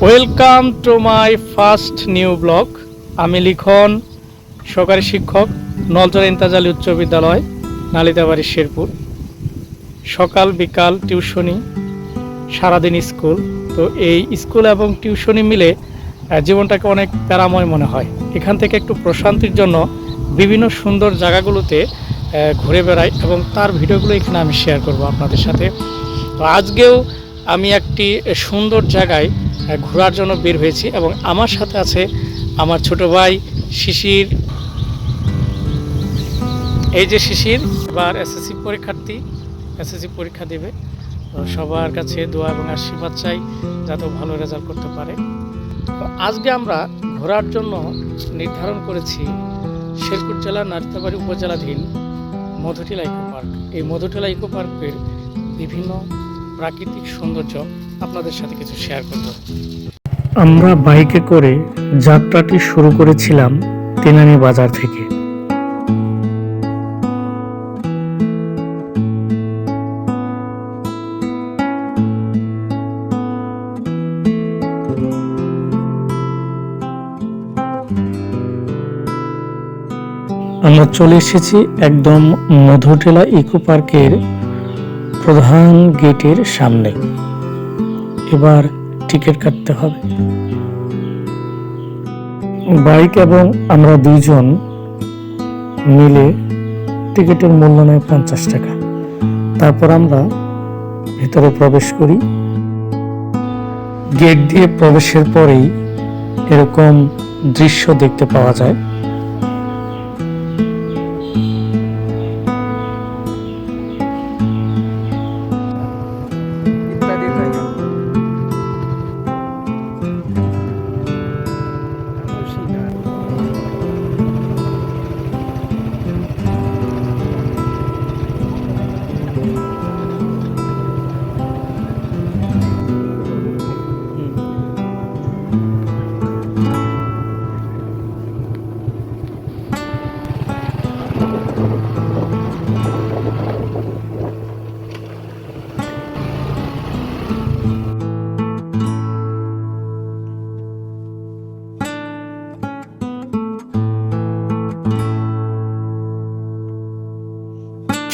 Welcome to my first new blog. আমি লিখন, সহকারী শিক্ষক, নলচর ইন্তাজালি উচ্চ বিদ্যালয়, নালিতাবাড়ি, শেরপুর। সকাল বিকাল টিউশনি, সারাদিন স্কুল। তো এই স্কুল এবং টিউশনি মিলে জীবনটাকে অনেক প্যারাময় মনে হয়। এখান থেকে একটু প্রশান্তির জন্য বিভিন্ন সুন্দর জায়গাগুলোতে ঘুরে বেড়াই এবং তার ভিডিওগুলো এখানে আমি শেয়ার করব আপনাদের সাথে। তো আজকেও আমি একটি সুন্দর জায়গায় ঘোরার জন্য বের হয়েছি এবং আমার সাথে আছে আমার ছোট ভাই শিশির। এই যে শিশির এবার এসএসসি পরীক্ষার্থী, এসএসসি পরীক্ষা দেবে। তো সবার কাছে দোয়া এবং আশীর্বাদ চাই যাতে ভালো রেজাল্ট করতে পারে। তো আজকে আমরা ঘোরার জন্য নির্ধারণ করেছি শেরপুর জেলার নালিতাবাড়ি উপজেলাধীন মধুটিলা ইকো পার্ক। এই মধুটিলা ইকো পার্কের বিভিন্ন প্রাকৃতিক সৌন্দর্য আপনাদের সাথে কিছু শেয়ার করব। আমরা বাইকে করে যাত্রাটি শুরু করেছিলাম তেনানি বাজার থেকে। আমরা চলে এসেছি একদম মধুটিলা ইকো পার্কের প্রধান গেটের সামনে। এবার টিকিট কাটতে হবে। বাইক এবং আমরা দুইজন মিলে টিকিটের মূল্য নেয় 50 টাকা। তারপর আমরা ভিতরে প্রবেশ করি। গেট দিয়ে প্রবেশের পরেই এরকম দৃশ্য দেখতে পাওয়া যায়।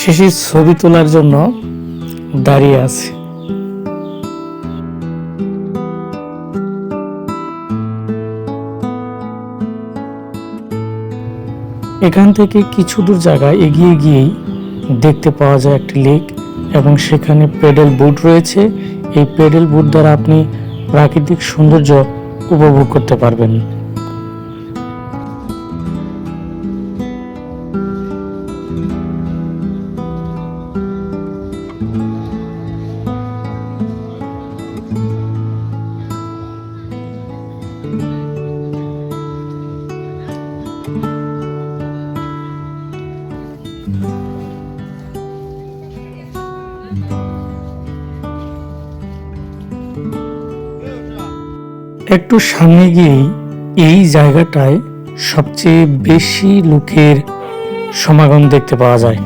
শিশির ছবি তোলার জন্য দাঁড়িয়ে আছে। এখান থেকে কিছু দূর জায়গা এগিয়ে গিয়েই দেখতে পাওয়া যায় একটি লেক এবং সেখানে প্যাডেল বোট রয়েছে। এই প্যাডেল বোট দ্বারা আপনি প্রাকৃতিক সৌন্দর্য উপভোগ করতে পারবেন। একটু সামনে গিয়েই এই জায়গাটায় সবচেয়ে বেশি লোকের সমাগম দেখতে পাওয়া যায়।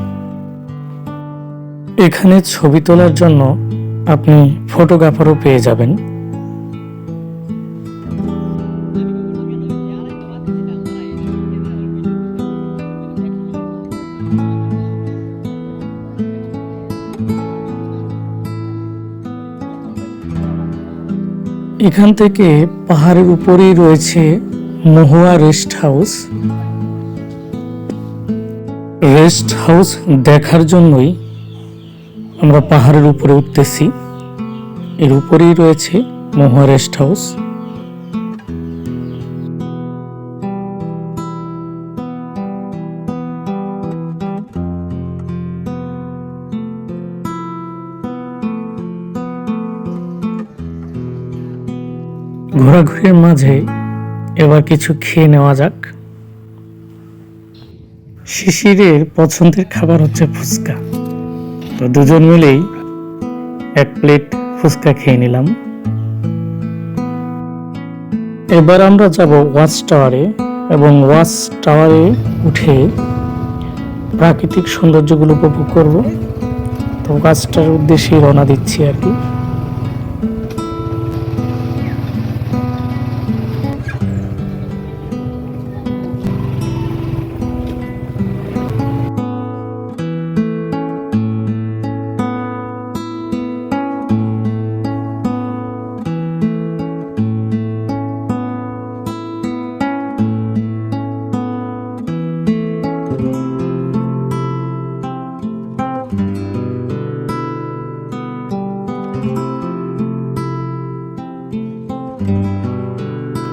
এখানে ছবি তোলার জন্য আপনি ফটোগ্রাফারও পেয়ে যাবেন। এখান থেকে পাহাড়ের উপরেই রয়েছে মহুয়া রেস্ট হাউস। রেস্ট হাউস দেখার জন্যই আমরা পাহাড়ের উপরে উঠতেছি। এর উপরেই রয়েছে মহুয়া রেস্ট হাউস। ঘোরাঘুরির মাঝে এবার কিছু খেয়ে নেওয়া যাক। শিশিরের পছন্দের খাবার হচ্ছে ফুচকা। তো দুজন মিলেই এক প্লেট ফুচকা খেয়ে নিলাম। এবার আমরা যাব ওয়াচ টাওয়ারে এবং ওয়াচ টাওয়ারে উঠে প্রাকৃতিক সৌন্দর্যগুলো উপভোগ করব। তো কাজটার উদ্দেশ্যে রওনা দিচ্ছি আর কি।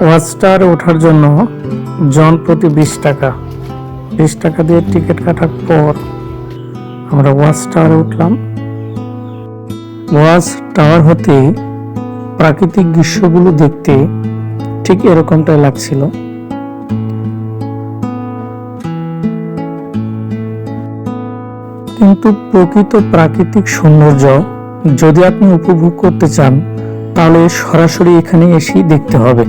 ওয়াচ টাওয়ারে ওঠার জন্য জন প্রতি 20 টাকা, 20 টাকা দিয়ে টিকিট কাটার পর আমরা ওয়াচ টাওয়ারে উঠলাম। ওয়াচ টাওয়ার হতে প্রাকৃতিক দৃশ্যগুলো দেখতে ঠিক এরকমটাই লাগছিল। কিন্তু প্রকৃত প্রাকৃতিক সৌন্দর্য যদি আপনি উপভোগ করতে চান তাহলে সরাসরি এখানে এসেই দেখতে হবে।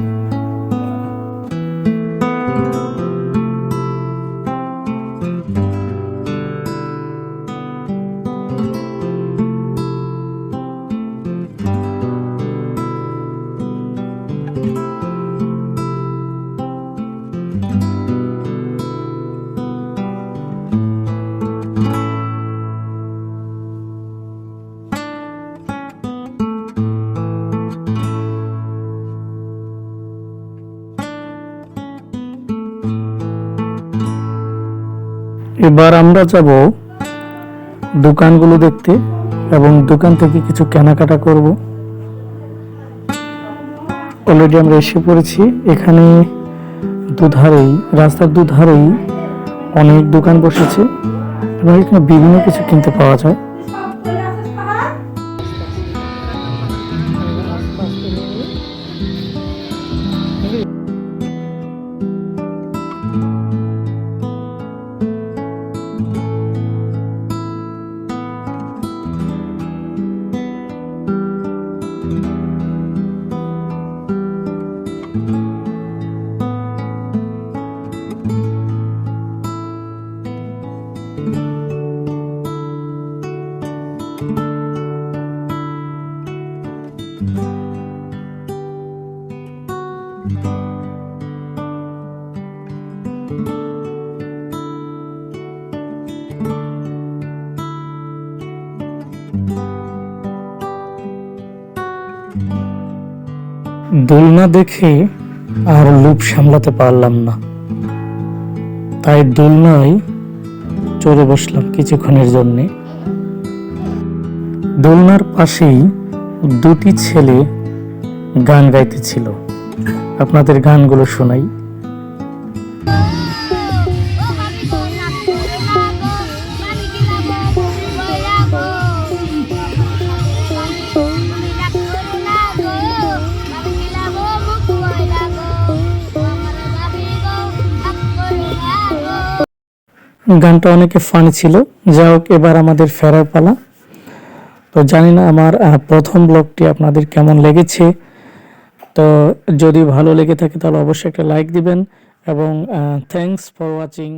এবার আমরা যাব দোকানগুলো দেখতে এবং দোকান থেকে কিছু কেনাকাটা করব। অলরেডি আমরা এসে পড়েছি। এখানে রাস্তার দুধারেই অনেক দোকান বসেছে এবং এখানে বিভিন্ন কিছু কিনতে পাওয়া যায়। দোলনা দেখে আর লোভ সামলাতে পারলাম না, তাই দোলনায় চড়ে বসলাম কিছুক্ষণের জন্য। দোলনার পাশেই দুটি ছেলে গান গাইতেছিল, আপনাদের গানগুলো শোনাই। গানটা অনেকে ফানি ছিল। যাই হোক, এবার আমাদের ফেরার পালা। তো জানি না আমার প্রথম ব্লগটি আপনাদের কেমন লেগেছে। তো যদি ভালো লেগে থাকে তাহলে অবশ্যই একটা লাইক দিবেন এবং থ্যাঙ্কস ফর ওয়াচিং।